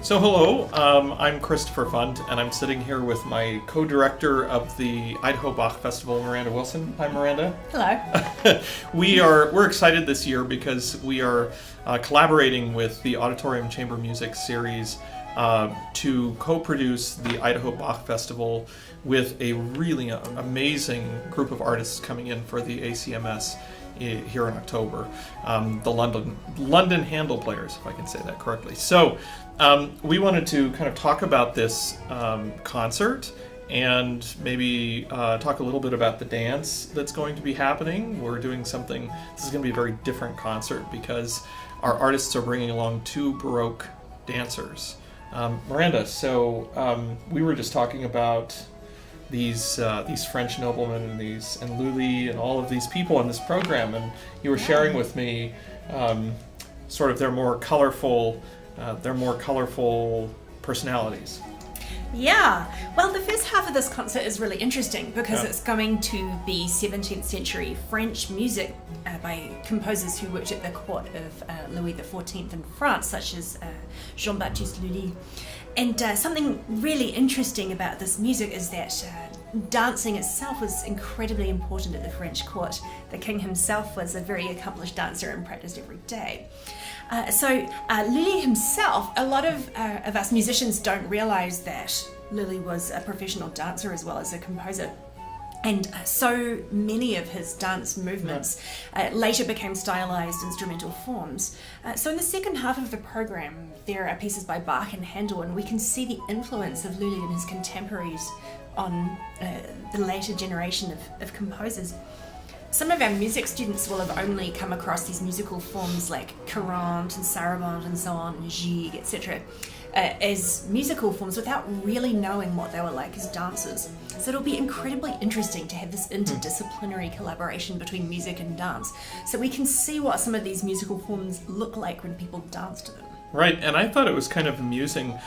So hello, I'm Christopher Fund, and I'm sitting here with my co-director of the Idaho Bach Festival, Miranda Wilson. Hi, Miranda. Hello. We're excited this year because we are collaborating with the Auditorium Chamber Music Series to co-produce the Idaho Bach Festival with a really amazing group of artists coming in for the ACMS here in October, the London Handel players, if I can say that correctly. So we wanted to kind of talk about this concert and maybe talk a little bit about the dance that's going to be happening. We're doing something, this is going to be a very different concert because our artists are bringing along two Baroque dancers. Miranda, so we were just talking about these French noblemen and Lully and all of these people in this program, and you were sharing with me sort of their more colorful personalities. Yeah, well, the first half of this concert is really interesting because it's going to be 17th century French music by composers who worked at the court of Louis XIV in France, such as Jean-Baptiste Lully. And something really interesting about this music is that dancing itself was incredibly important at the French court. The king himself was a very accomplished dancer and practiced every day. So Lully himself, a lot of us musicians don't realize that Lully was a professional dancer as well as a composer. And so many of his dance movements later became stylized instrumental forms. So in the second half of the program, there are pieces by Bach and Handel, and we can see the influence of Lully and his contemporaries on the later generation of composers. Some of our music students will have only come across these musical forms like courante and sarabande and so on, and gigue, etc. As musical forms without really knowing what they were like as dancers. So it'll be incredibly interesting to have this interdisciplinary collaboration between music and dance, so we can see what some of these musical forms look like when people dance to them. Right, and I thought it was kind of amusing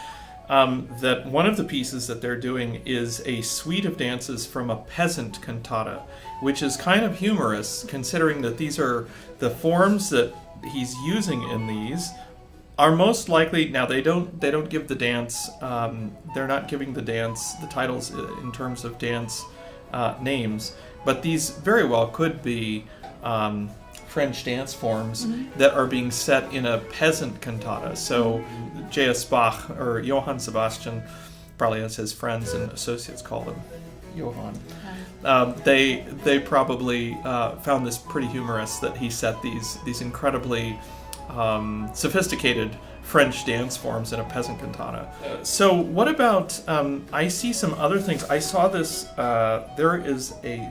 that one of the pieces that they're doing is a suite of dances from a peasant cantata, which is kind of humorous considering that these are the forms that he's using in these are most likely, now they don't give the dance, they're not giving the dance the titles in terms of dance names, but these very well could be French dance forms that are being set in a peasant cantata. So J.S. Bach or Johann Sebastian, probably as his friends and associates call him Johann, they probably found this pretty humorous that he set these incredibly sophisticated French dance forms in a peasant cantata. So what about, I see some other things. I saw this, there is a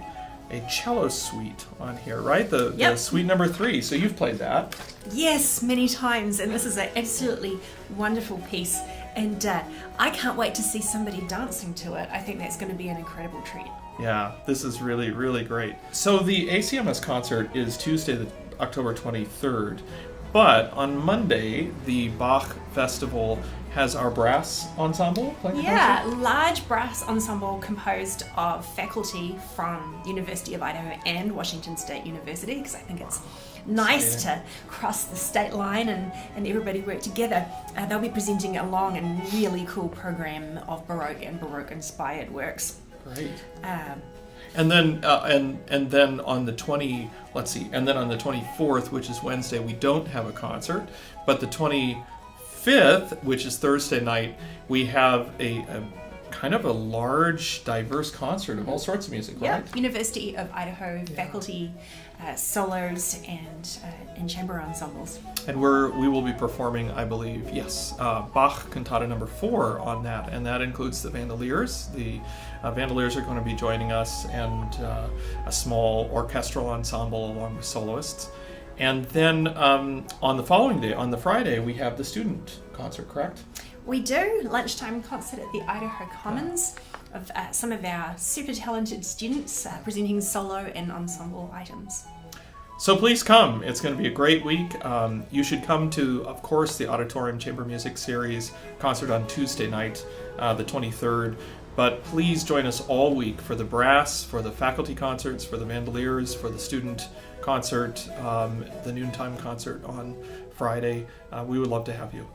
cello suite on here, right? The suite number 3. So you've played that. Yes, many times, and this is an absolutely wonderful piece. And I can't wait to see somebody dancing to it. I think that's going to be an incredible treat. Yeah, this is really, really great. So the ACMS concert is Tuesday, October 23rd. But on Monday, the Bach Festival has our brass ensemble playing. Yeah, large brass ensemble composed of faculty from University of Idaho and Washington State University, because I think it's nice to cross the state line and everybody work together. They'll be presenting a long and really cool program of Baroque and Baroque-inspired works. Great. And then and then on the 24th, which is Wednesday, we don't have a concert, but the 25th, which is Thursday night, we have a kind of a large, diverse concert of all sorts of music, right? Yeah, University of Idaho faculty, solos, and chamber ensembles. And we will be performing, I believe, Bach Cantata number 4 on that, and that includes the Vandaliers. The Vandaliers are going to be joining us, and a small orchestral ensemble along with soloists. And then on the following day, on the Friday, we have the student concert, correct? We do. Lunchtime concert at the Idaho Commons of some of our super talented students presenting solo and ensemble items. So please come. It's going to be a great week. You should come to, of course, the Auditorium Chamber Music Series concert on Tuesday night, the 23rd. But please join us all week for the brass, for the faculty concerts, for the Vandaliers, for the student concert, the noontime concert on Friday. We would love to have you.